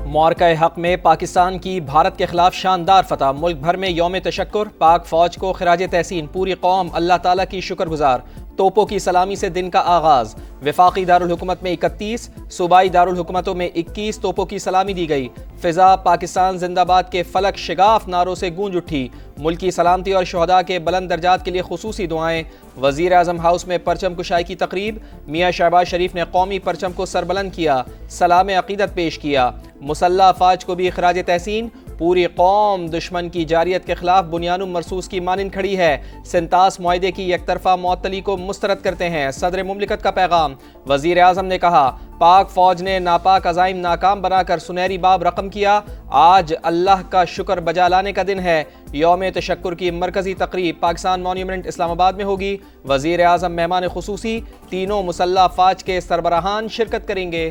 मौरका हक में पाकिस्तान की भारत के खिलाफ शानदार फतह। मुल्क भर में यौम तशक्कुर। पाक फौज को खिराज तहसीन। पूरी कौम अल्लाह ताला की शुक्रगुजार। तोपों की सलामी से दिन का आगाज। वफाकी दारुल हुकूमत में 31, सूबाई दारुल हुकूमतों में 21 तोपों की सलामी दी गई। फिजा पाकिस्तान जिंदाबाद के फलक शिगाफ नारों से गूंज उठी। मुल्की सलामती और शहदा के बुलंद दर्जात के लिए खुसूसी दुआएं। वजीर आजम हाउस में परचम कुशाई की तकरीब। मियाँ शहबाज शरीफ ने कौमी परचम को सरबुलंद किया, सलाम अकीदत पेश किया। मुसल्लह अफवाज को भी खिराज तहसीन। पूरी कौम दुश्मन की जारियत के खिलाफ बुनियानुम मरसूस की मानिंद खड़ी है। सिंतास मुआहदे की एकतरफा मुअत्तली को मुस्तरद करते हैं। सदर मुमलिकत का पैगाम। वजीर आजम ने कहा, पाक फौज ने नापाक अज़ाइम नाकाम बनाकर सुनहरी बाब रकम किया। आज अल्लाह का शुक्र बजा लाने का दिन है। यौम तशक्कुर की मरकजी तकरीब पाकिस्तान मॉन्यूमेंट इस्लामाबाद में होगी। वजीर आजम मेहमान खुसूसी, तीनों मुसल्लह अफवाज के सरबराहान शिरकत करेंगे।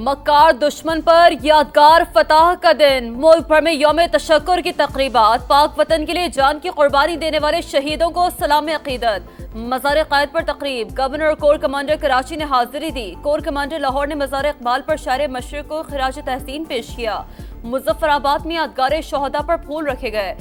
मक्कार दुश्मन पर यादगार फतह का दिन। मुल्क भर में यौम तशक्कुर की तकरीबात। पाक वतन के लिए जान की कुर्बानी देने वाले शहीदों को सलाम अकीदत। मज़ार क़ायद पर तकरीब। गवर्नर और कोर कमांडर कराची ने हाजिरी दी। कोर कमांडर लाहौर ने मज़ार इकबाल पर शायर मशरिक़ को खिराज तहसीन पेश किया। मुज़फ़्फ़राबाद में यादगार शहदा पर फूल रखे गए।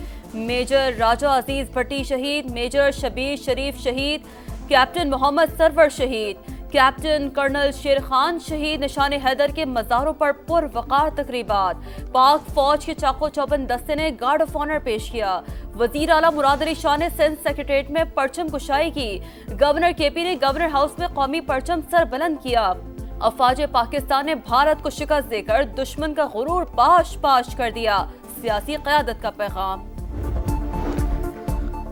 मेजर राजा अजीज भट्टी शहीद, मेजर शबीर शरीफ शहीद, कैप्टन मोहम्मद सरवर शहीद, कैप्टन कर्नल शेर खान शहीद। निशान हैदर के मज़ारों पर पुरवकार तकरीबात। पाक फौज के चाको चौबंद दस्ते ने गार्ड ऑफ ऑनर पेश किया। वजीर आला मुराद अली शाह ने सिंध सेक्रेटेरिएट में परचम कुशाई की। गवर्नर केपी ने गवर्नर हाउस में कौमी परचम सर बुलंद किया। अफवाज पाकिस्तान ने भारत को शिकस्त देकर दुश्मन का गुरूर पाश पाश कर दिया। सियासी क़यादत का पैगाम।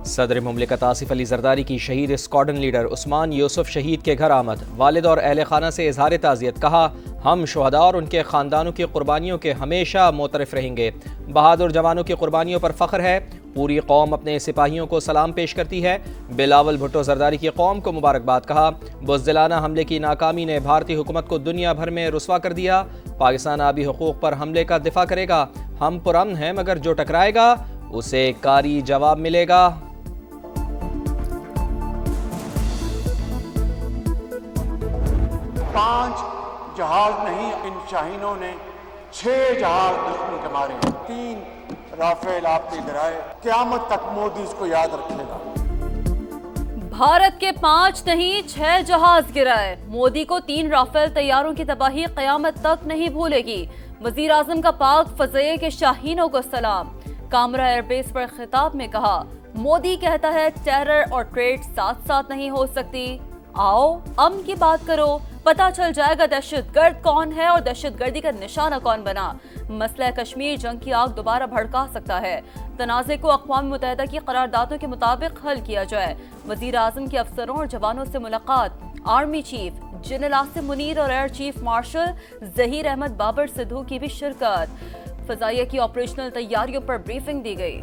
सदर मुमलिकत आसिफ अली जरदारी की शहीद स्क्वाड्रन लीडर उस्मान यूसुफ शहीद के घर आमद। वालिद और अहल खाना से इजहार ताज़ियत। कहा, हम शुहदा और उनके ख़ानदानों की कुर्बानियों के हमेशा मोतरफ रहेंगे। बहादुर जवानों की कुर्बानियों पर फ़ख्र है। पूरी कौम अपने सिपाहियों को सलाम पेश करती है। बिलावल भुट्टो जरदारी की कौम को मुबारकबाद। कहा, बुज़दिलाना हमले की नाकामी ने भारतीय हुकूमत को दुनिया भर में रुसवा कर दिया। पाकिस्तान आबी हुकूक पर हमले का दिफा करेगा। हम पुरअमन हैं, मगर जो टकराएगा उसे कारी जवाब मिलेगा। पांच जहाज नहीं, इन शाहीनों ने 6 जहाज दुश्मन के मारे। 3 राफेल आपके गिराए। क़यामत तक मोदी इसको याद रखेगा। भारत के 5 नहीं 6 जहाज गिराए। मोदी को 3 राफेल तैयारों की तबाही क़यामत तक नहीं भूलेगी। वजीर आजम का पाक फज़े के शाहीनों को सलाम। कामरा एयरबेस पर खिताब में कहा, मोदी कहता है टेरर और ट्रेड साथ साथ नहीं हो सकती। आओ अमन की बात करो, पता चल जाएगा दहशतगर्द कौन है और दहशतगर्दी का निशाना कौन बना। मसला कश्मीर जंग की आग दोबारा भड़का सकता है। तनाज़े को अक़वाम मुत्तहिदा की करारदादों के मुताबिक हल किया जाए। वज़ीर आज़म के अफसरों और जवानों से मुलाकात। Army chief general Asim Munir और air chief marshal Zaheer Ahmed Babar Sidhu की भी शिरकत। फ़ज़ाइया की ऑपरेशनल तैयारियों पर ब्रीफिंग दी गई।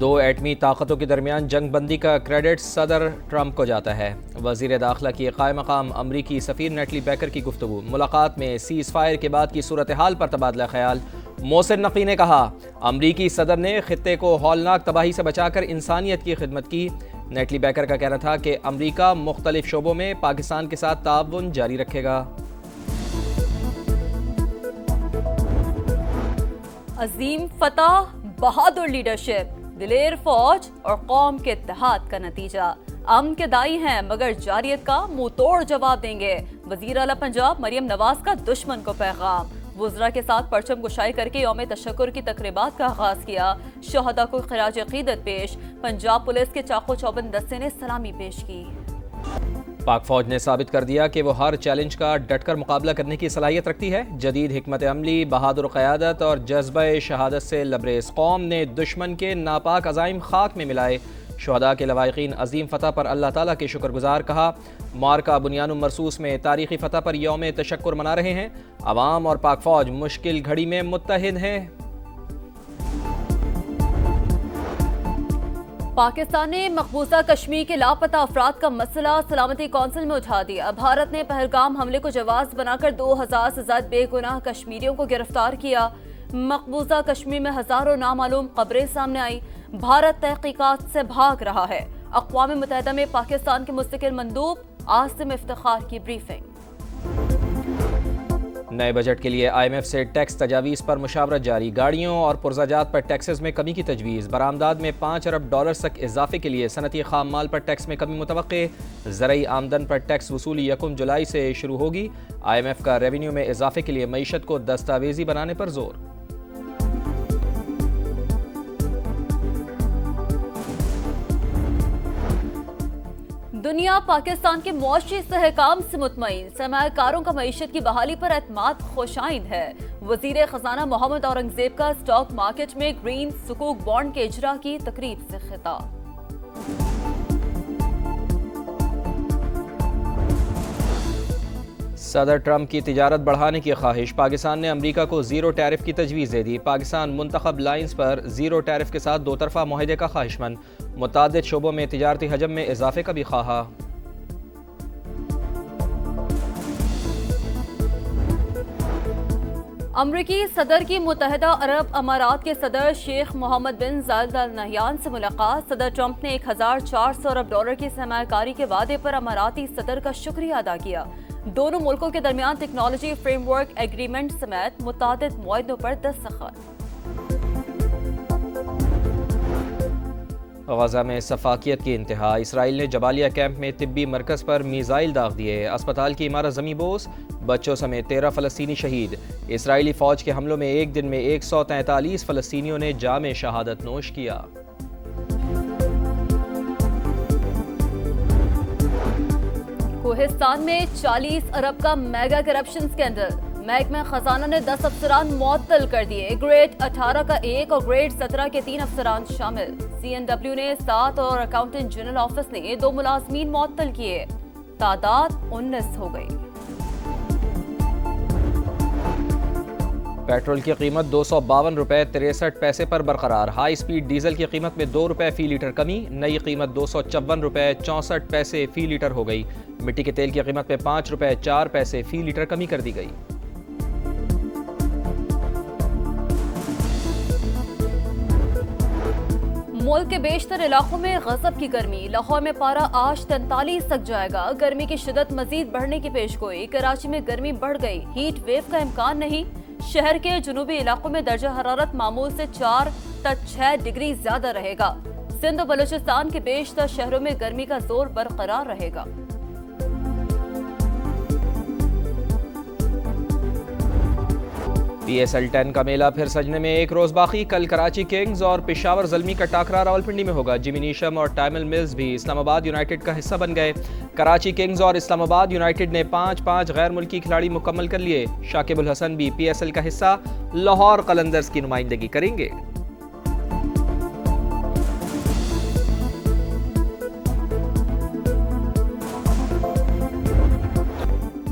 2 एटमी ताकतों के दरमियान जंग बंदी का क्रेडिट सदर ट्रंप को जाता है। वज़ीर दाखिला की क़ायम मक़ाम अमरीकी सफ़ीर नेटली बैकर की गुफ्तगू। मुलाकात में सीज़ फायर के बाद की सूरत हाल पर तबादला ख्याल। मोहसिन नक़वी ने कहा, अमरीकी सदर ने ख़ित्ते को हौलनाक तबाही से बचाकर इंसानियत की खिदमत की। नेटली बैकर का कहना था कि अमरीका मुख्तलिफ शोबों में पाकिस्तान के साथ ताउन जारी रखेगा। अजीम फतह, बहादुर लीडरशिप, दिलेर फौज और कौम के इत्तेहाद का नतीजा। अमन के दाई हैं, मगर जारियत का मुंह तोड़ जवाब देंगे। वजीर आला पंजाब मरियम नवाज का दुश्मन को पैगाम। वुज़रा के साथ परचम कुशाई करके यौम तशक्कुर की तकरीबात का आगाज किया। शहदा को खिराज अकीदत पेश। पंजाब पुलिस के चाको चौबंद दस्ते ने सलामी पेश की। पाक फौज ने साबित कर दिया कि वो हर चैलेंज का डटकर मुकाबला करने की सलाहियत रखती है। जदीद हिकमत अमली, बहादुर क़यादत और जज्बे शहादत से लबरेज कौम ने दुश्मन के नापाक अज़ाइम खाक में मिलाए। शुहदा के लवाहिकीन अजीम फ़तह पर अल्लाह ताला के शुक्रगुजार। कहा, मार्का बुनियानुम मरसूस में तारीख़ी फ़तह पर यौम तशक्कुर मना रहे हैं। अवाम और पाक फौज मुश्किल घड़ी में मुत्तहिद हैं। पाकिस्तान ने मकबूजा कश्मीर के लापता अफराद का मसला सलामती कौंसिल में उठा दिया। भारत ने पहलगाम हमले को जवाब बनाकर 2000 से ज्यादा बेगुनाह कश्मीरियों को गिरफ्तार किया। मकबूजा कश्मीर में हजारों नामालूम कब्रें सामने आई। भारत तहकीकात से भाग रहा है। अक़वाम मुत्तहिदा में पाकिस्तान के मुस्तकिल मंदूब आसिम इफ्तिखार की ब्रीफिंग। नए बजट के लिए IMF से टैक्स तजावीज़ पर मुशावरत जारी। गाड़ियों और पुर्जाजात पर टैक्सेस में कमी की तजवीज़। बरामदात में $5 अरब तक इजाफे के लिए सनती खाम माल पर टैक्स में कमी मुतवक्के। ज़रई आमदन पर टैक्स वसूली 1 जुलाई से शुरू होगी। IMF का रेवेन्यू में इजाफे के लिए मईशत को दस्तावेजी बनाने पर जोर। दुनिया पाकिस्तान के मुआशी इस्तेहकाम से मुतमईन। सरमायाकारों का मईशत की बहाली पर एतमाद खुशाइंद है। वजीर खजाना मोहम्मद औरंगजेब का स्टॉक मार्केट में ग्रीन सुकूक बॉन्ड के इजरा की तकरीब से खिताब। सदर ट्रंप की तिजारत बढ़ाने की ख्वाहिश। पाकिस्तान ने अमरीका को ज़ीरो टैरिफ की तजवीज़ दे दी। पाकिस्तान मुंतखब लाइन्स पर ज़ीरो टैरिफ के साथ दो तरफा मुआहदे का ख्वाहिशमंद। मुतादिद शोबों में तिजारती हजम में इजाफे का भी ख्वाहा। अमरीकी सदर की मुत्तहिदा अरब अमारात के सदर शेख मोहम्मद बिन जायद अल नहयान से मुलाकात। सदर ट्रंप ने $1400 अरब की सरमायाकारी के वादे पर अमाराती सदर का शुक्रिया अदा किया। दोनों मुल्कों के दरमियान टेक्नोलॉजी फ्रेमवर्क एग्रीमेंट समेत मुतादिद मुआहदों पर दस्तखत। गजा में सफाकियत की इंतहा। इसराइल ने जबालिया कैंप में तिब्बी मरकज़ पर मीज़ाइल दाग दिए। अस्पताल की इमारत ज़मी बोस। बच्चों समेत 13 फ़लस्तीनी शहीद। इसराइली फ़ौज के हमलों में एक दिन में 143 फ़लस्तीनियों ने जाम शहादत नोश किया। कोहिस्तान में 40 अरब का मेगा करप्शन स्कैंडल। महकमा खजाना ने 10 अफसरान मुअत्तल कर दिए। ग्रेड 18 का 1 और ग्रेड 17 के 3 अफसरान शामिल। CNW ने 7 और अकाउंटेंट जनरल ऑफिस ने 2 मुलाजमीन मुअत्तल किए। तादाद 19 हो गई। पेट्रोल की कीमत ₹252.63 पर बरकरार। हाई स्पीड डीजल की कीमत में ₹2 फी लीटर कमी। नई कीमत ₹254.64 फी लीटर हो गई। मिट्टी के तेल की कीमत में ₹5.04 फी लीटर कमी कर दी गई। मुल्क के बेशतर इलाकों में गजब की गर्मी। लाहौर में पारा आज 43 तक जाएगा। गर्मी की शिद्दत मजीद बढ़ने की पेशगोई। कराची में गर्मी बढ़ गई। हीट वेव का इम्कान नहीं। शहर के जुनूबी इलाकों में दर्जा हरारत मामूल से 4 तक 6 डिग्री ज्यादा रहेगा। सिंध और बलूचिस्तान के बेशतर शहरों में गर्मी का जोर बरकरार रहेगा। PSL 10 का मेला फिर सजने में एक रोज बाकी। कल कराची किंग्स और पेशावर ज़ल्मी का टाकरा रावलपिंडी में होगा। जिमी नीशम और टाइमल मिल्स भी इस्लामाबाद यूनाइटेड का हिस्सा बन गए। कराची किंग्स और इस्लामाबाद यूनाइटेड ने 5-5 गैर मुल्की खिलाड़ी मुकम्मल कर लिए। शाकिब उल हसन भी PSL का हिस्सा लाहौर कलंदर्स की नुमाइंदगी करेंगे।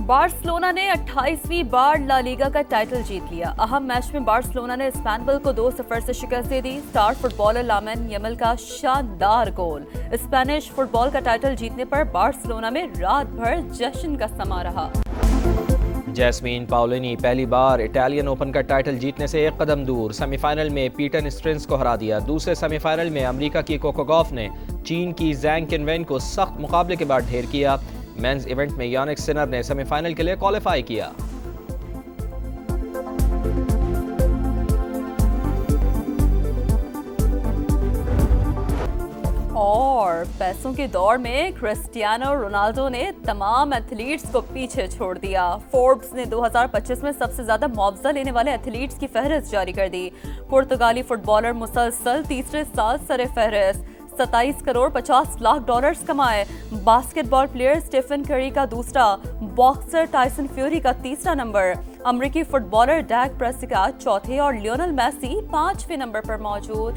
बार्सिलोना ने 28वीं बार ला लीगा का टाइटल जीत लिया। अहम मैच में बार्सिलोना ने इस्पानियोल को 2-0 से शिकस्त दे दी। स्टार फुटबॉलर लामिन यमल का शानदार गोल। स्पेनिश फुटबॉल का टाइटल जीतने पर बार्सिलोना में रात भर जश्न का समा रहा। जैस्मीन पाओलिनी पहली बार इटालियन ओपन का टाइटल जीतने से एक कदम दूर। सेमीफाइनल में पीटर स्ट्रेंस को हरा दिया। दूसरे सेमीफाइनल में अमेरिका की कोको गॉफ ने चीन की जैंग किनवेन को सख्त मुकाबले के बाद ढेर किया। मेंस इवेंट में यानिक सिनर ने सेमीफाइनल के लिए क्वालिफाई किया। और पैसों की दौड़ में क्रिस्टियानो रोनाल्डो ने तमाम एथलीट्स को पीछे छोड़ दिया। फोर्ब्स ने 2025 में सबसे ज्यादा मुआवजा लेने वाले एथलीट्स की फहरिस्त जारी कर दी। पुर्तगाली फुटबॉलर मुसलसल तीसरे साल सरे फहरिस्त। 27 करोड़ 50 लाख डॉलर्स कमाए। बास्केटबॉल प्लेयर स्टीफन करी का दूसरा, बॉक्सर टाइसन फ्यूरी का तीसरा नंबर। अमेरिकी फुटबॉलर डैक प्रेस्कॉट चौथे और लियोनेल मेसी 5वें नंबर पर मौजूद।